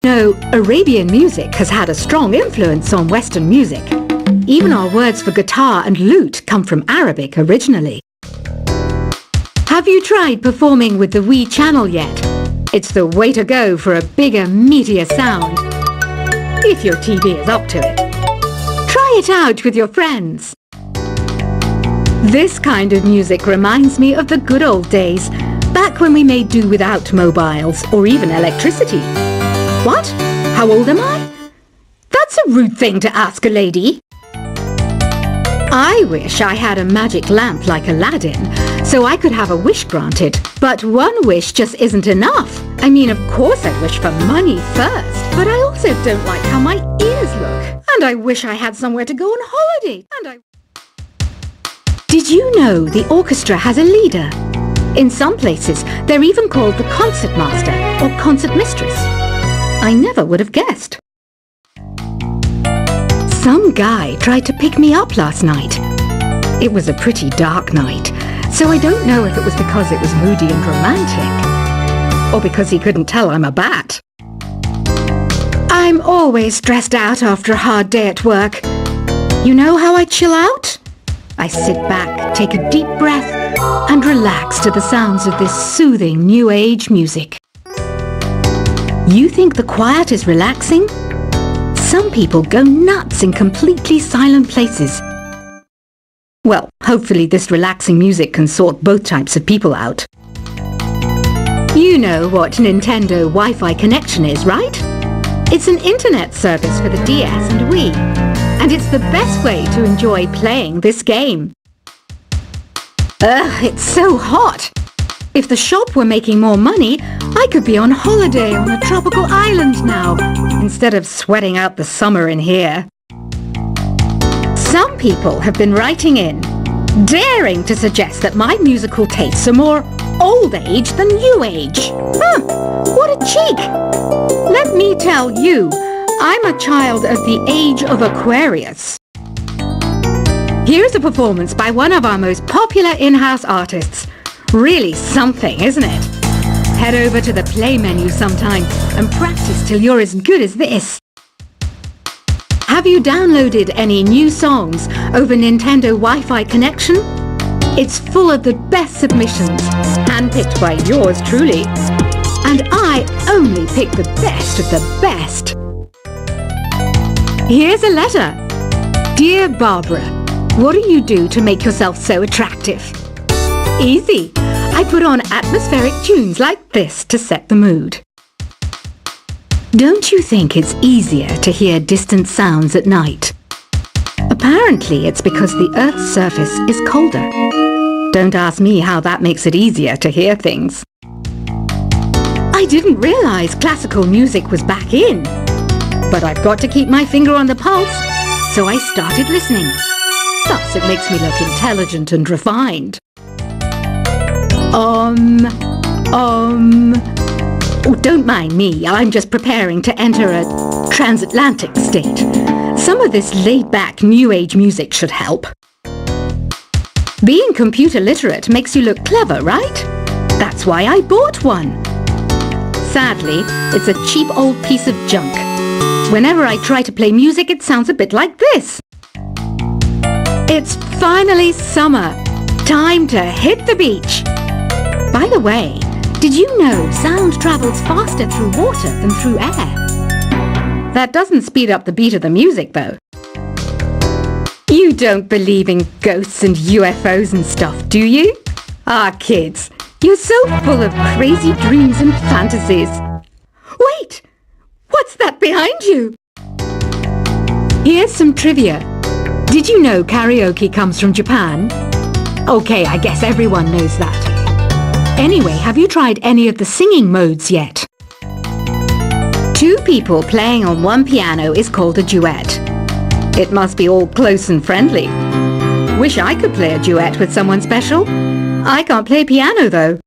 No, Arabian music has had a strong influence on Western music. Even our words for guitar and lute come from Arabic originally. Have you tried performing with the Wii channel yet? It's the way to go for a bigger, meatier sound. If your TV is up to it. Try it out with your friends. This kind of music reminds me of the good old days, back when we made do without mobiles or even electricity. What? How old am I? That's a rude thing to ask a lady. I wish I had a magic lamp like Aladdin, so I could have a wish granted. But one wish just isn't enough. I mean, of course I'd wish for money first, but I also don't like how my ears look. And I wish I had somewhere to go on holiday. Did you know the orchestra has a leader? In some places, they're even called the concert master or concert mistress. I never would have guessed. Some guy tried to pick me up last night. It was a pretty dark night, so I don't know if it was because it was moody and romantic, or because he couldn't tell I'm a bat. I'm always stressed out after a hard day at work. You know how I chill out? I sit back, take a deep breath, and relax to the sounds of this soothing new age music. You think the quiet is relaxing? Some people go nuts in completely silent places. Well, hopefully this relaxing music can sort both types of people out. You know what Nintendo Wi-Fi connection is, right? It's an internet service for the DS and Wii, and it's the best way to enjoy playing this game. Ugh, it's so hot! If the shop were making more money, I could be on holiday on a tropical island now, instead of sweating out the summer in here. Some people have been writing in, daring to suggest that my musical tastes are more old age than new age. What a cheek! Let me tell you, I'm a child of the age of Aquarius. Here's a performance by one of our most popular in-house artists. Really something, isn't it? Head over to the play menu sometime and practice till you're as good as this. Have you downloaded any new songs over Nintendo Wi-Fi connection? It's full of the best submissions, handpicked by yours truly. And I only pick the best of the best. Here's a letter. Dear Barbara, what do you do to make yourself so attractive? Easy. I put on atmospheric tunes like this to set the mood. Don't you think it's easier to hear distant sounds at night? Apparently it's because the Earth's surface is colder. Don't ask me how that makes it easier to hear things. I didn't realize classical music was back in. But I've got to keep my finger on the pulse, so I started listening. Thus it makes me look intelligent and refined. Oh, don't mind me, I'm just preparing to enter a transatlantic state. Some of this laid-back new age music should help. Being computer literate makes you look clever, right? That's why I bought one. Sadly, it's a cheap old piece of junk. Whenever I try to play music, it sounds a bit like this. It's finally summer. Time to hit the beach. By the way, did you know sound travels faster through water than through air? That doesn't speed up the beat of the music, though. You don't believe in ghosts and UFOs and stuff, do you? Ah, kids, you're so full of crazy dreams and fantasies. Wait! What's that behind you? Here's some trivia. Did you know karaoke comes from Japan? Okay, I guess everyone knows that. Anyway, have you tried any of the singing modes yet? Two people playing on one piano is called a duet. It must be all close and friendly. Wish I could play a duet with someone special. I can't play piano though.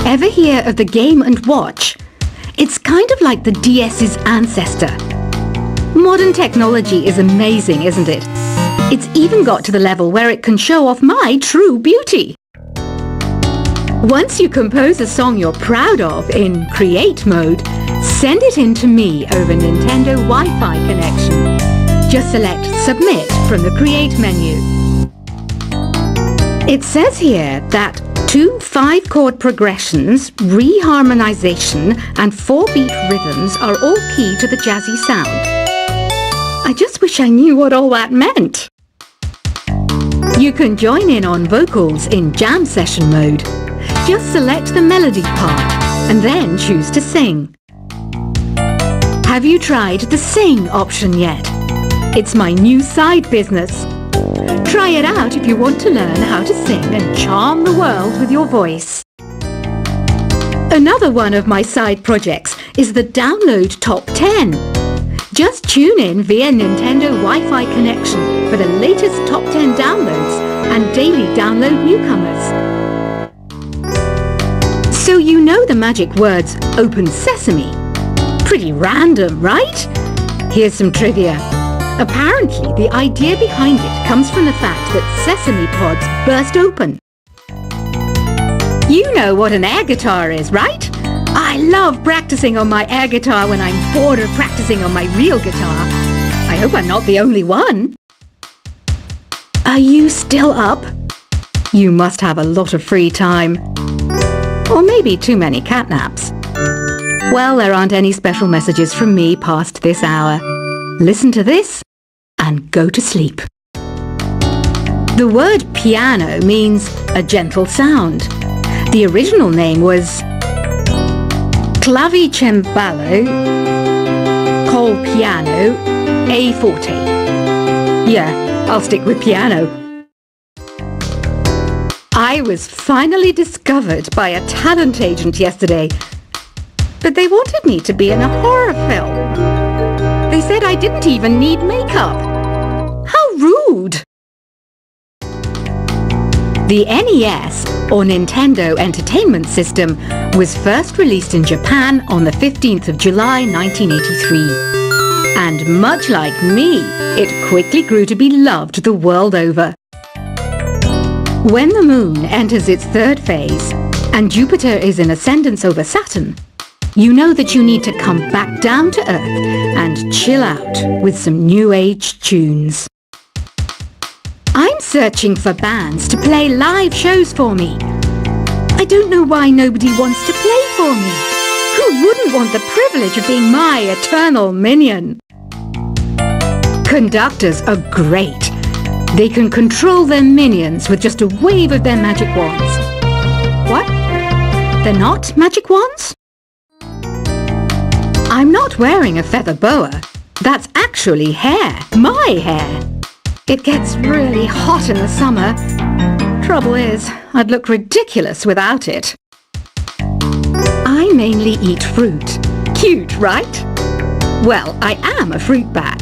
Ever hear of the Game & Watch? It's kind of like the DS's ancestor. Modern technology is amazing, isn't it? It's even got to the level where it can show off my true beauty. Once you compose a song you're proud of in create mode, Send it in to me over Nintendo Wi-Fi connection. Just select Submit from the Create menu. It says here that 2 5-chord progressions, reharmonization and 4-beat rhythms are all key to the jazzy sound. I just wish I knew what all that meant. You can join in on vocals in jam session mode. Just select the melody part and then choose to sing. Have you tried the Sing option yet? It's my new side business. Try it out if you want to learn how to sing and charm the world with your voice. Another one of my side projects is the Download Top 10. Just tune in via Nintendo Wi-Fi connection for the latest top 10 downloads and daily download newcomers. So you know the magic words Open Sesame. Pretty random, right? Here's some trivia. Apparently, the idea behind it comes from the fact that sesame pods burst open. You know what an air guitar is, right? I love practicing on my air guitar when I'm bored of practicing on my real guitar. I hope I'm not the only one. Are you still up? You must have a lot of free time. Or maybe too many catnaps. Well, there aren't any special messages from me past this hour. Listen to this and go to sleep. The word piano means a gentle sound. The original name was Clavicembalo col piano a forte. Yeah, I'll stick with piano. I was finally discovered by a talent agent yesterday, but they wanted me to be in a horror film. They said I didn't even need makeup. How rude! The NES, or Nintendo Entertainment System, was first released in Japan on the 15th of July 1983. And much like me, it quickly grew to be loved the world over. When the Moon enters its third phase, and Jupiter is in ascendance over Saturn, you know that you need to come back down to Earth and chill out with some new age tunes. I'm searching for bands to play live shows for me. I don't know why nobody wants to play for me. Who wouldn't want the privilege of being my eternal minion? Conductors are great. They can control their minions with just a wave of their magic wands. What? They're not magic wands? I'm not wearing a feather boa. That's actually hair. My hair. It gets really hot in the summer. Trouble is, I'd look ridiculous without it. I mainly eat fruit. Cute, right? Well, I am a fruit bat.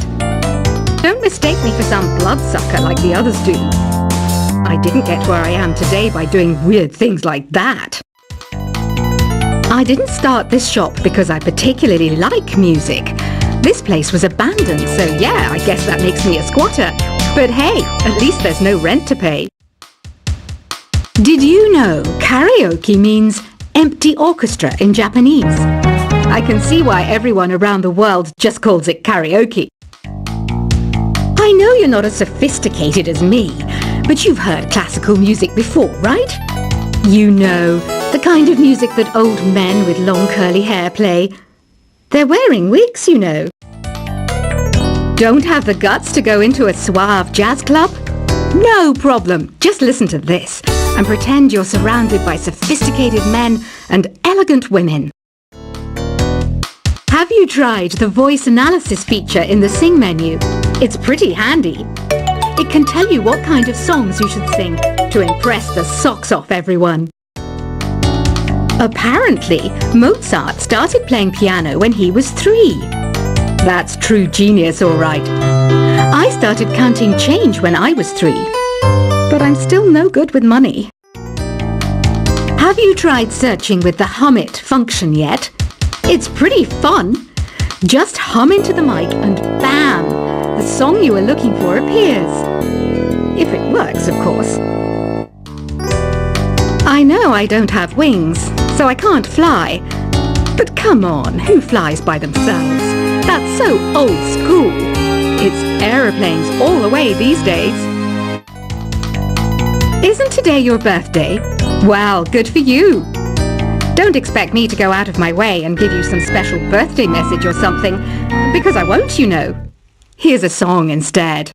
Don't mistake me for some bloodsucker like the others do. I didn't get where I am today by doing weird things like that. I didn't start this shop because I particularly like music. This place was abandoned, so yeah, I guess that makes me a squatter. But hey, at least there's no rent to pay. Did you know karaoke means empty orchestra in Japanese? I can see why everyone around the world just calls it karaoke. I know you're not as sophisticated as me, but you've heard classical music before, right? You know, the kind of music that old men with long curly hair play. They're wearing wigs, you know. Don't have the guts to go into a suave jazz club? No problem. Just listen to this and pretend you're surrounded by sophisticated men and elegant women. Have you tried the voice analysis feature in the Sing menu? It's pretty handy. It can tell you what kind of songs you should sing to impress the socks off everyone. Apparently, Mozart started playing piano when he was 3. That's true genius, all right. I started counting change when I was 3, but I'm still no good with money. Have you tried searching with the Hum It function yet? It's pretty fun. Just hum into the mic and bam, the song you are looking for appears. If it works, of course. I know I don't have wings, so I can't fly. But come on, who flies by themselves? That's so old school. It's aeroplanes all the way these days. Isn't today your birthday? Well, good for you. Don't expect me to go out of my way and give you some special birthday message or something, because I won't, you know. Here's a song instead.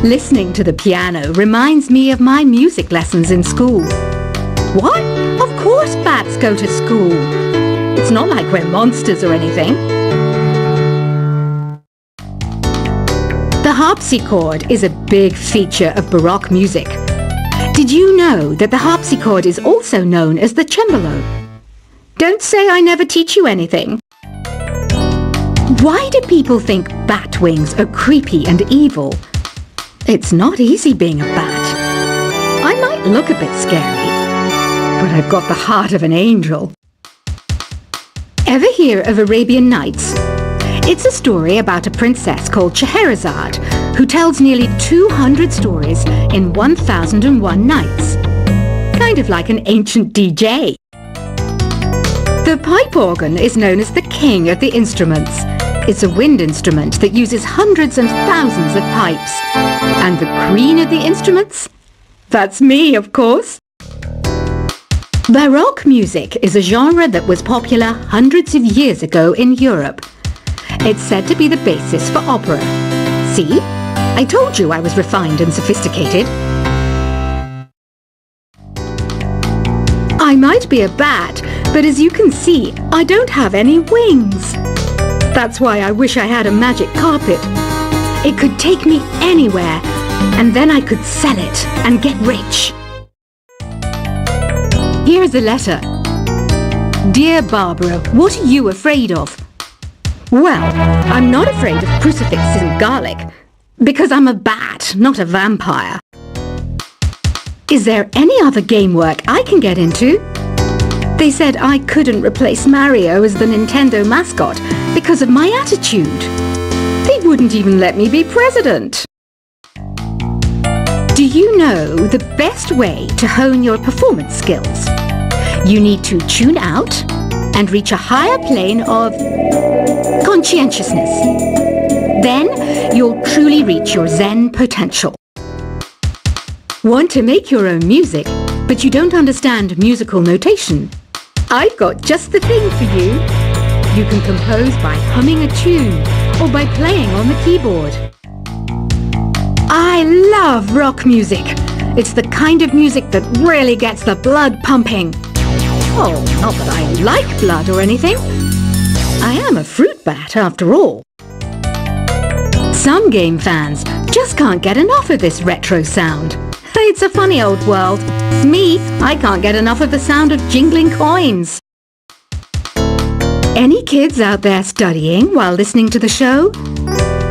Listening to the piano reminds me of my music lessons in school. What? Of course bats go to school. It's not like we're monsters or anything. The harpsichord is a big feature of Baroque music. Did you know that the harpsichord is also known as the cembalo? Don't say I never teach you anything. Why do people think bat wings are creepy and evil? It's not easy being a bat. I might look a bit scary, but I've got the heart of an angel. Ever hear of Arabian Nights? It's a story about a princess called Scheherazade who tells nearly 200 stories in 1001 nights. Kind of like an ancient DJ. The pipe organ is known as the king of the instruments. It's a wind instrument that uses hundreds and thousands of pipes. And the queen of the instruments? That's me, of course. Baroque music is a genre that was popular hundreds of years ago in Europe. It's said to be the basis for opera. See? I told you I was refined and sophisticated. I might be a bat, but as you can see, I don't have any wings. That's why I wish I had a magic carpet. It could take me anywhere, and then I could sell it and get rich. Here's a letter. Dear Barbara, what are you afraid of? Well, I'm not afraid of crucifixes and garlic, because I'm a bat, not a vampire. Is there any other game work I can get into? They said I couldn't replace Mario as the Nintendo mascot because of my attitude. They wouldn't even let me be president. Do you know the best way to hone your performance skills? You need to tune out and reach a higher plane of conscientiousness. Then you'll truly reach your Zen potential. Want to make your own music, but you don't understand musical notation? I've got just the thing for you. You can compose by humming a tune or by playing on the keyboard. I love rock music. It's the kind of music that really gets the blood pumping. Oh, not that I like blood or anything. I am a fruit bat after all. Some game fans just can't get enough of this retro sound. It's a funny old world. Me, I can't get enough of the sound of jingling coins. Any kids out there studying while listening to the show?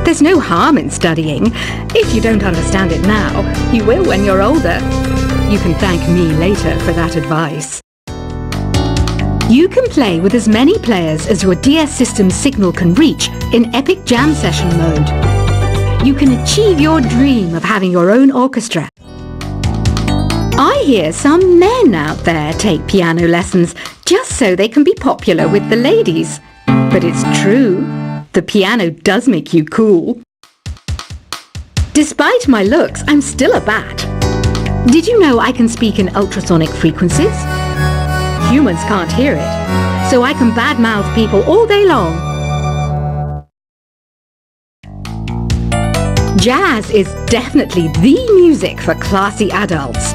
There's no harm in studying. If you don't understand it now, you will when you're older. You can thank me later for that advice. You can play with as many players as your DS system's signal can reach in Epic Jam Session mode. You can achieve your dream of having your own orchestra. I hear some men out there take piano lessons just so they can be popular with the ladies. But it's true, the piano does make you cool. Despite my looks, I'm still a bat. Did you know I can speak in ultrasonic frequencies? Humans can't hear it, so I can badmouth people all day long. Jazz is definitely the music for classy adults.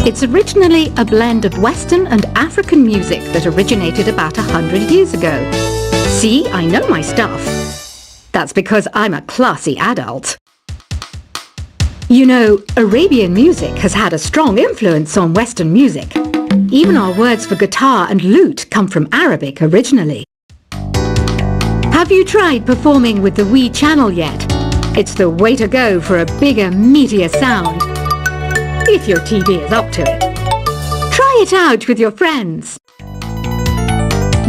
It's originally a blend of Western and African music that originated about 100 years ago. See, I know my stuff. That's because I'm a classy adult. You know, Arabian music has had a strong influence on Western music. Even our words for guitar and lute come from Arabic originally. Have you tried performing with the Wii channel yet? It's the way to go for a bigger, meatier sound. If your TV is up to it. Try it out with your friends.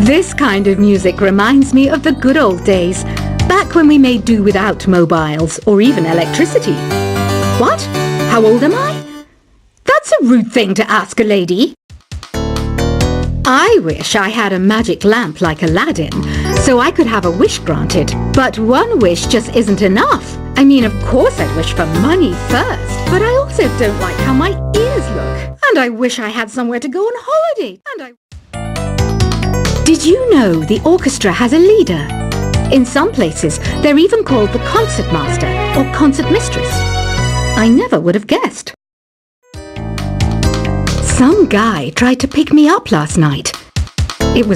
This kind of music reminds me of the good old days, back when we made do without mobiles or even electricity. What? How old am I? That's a rude thing to ask a lady. I wish I had a magic lamp like Aladdin, so I could have a wish granted. But one wish just isn't enough. I mean, of course I'd wish for money first, but I also don't like how my ears look. And I wish I had somewhere to go on holiday. Did you know the orchestra has a leader? In some places, they're even called the concert master or concert mistress. I never would have guessed. Some guy tried to pick me up last night.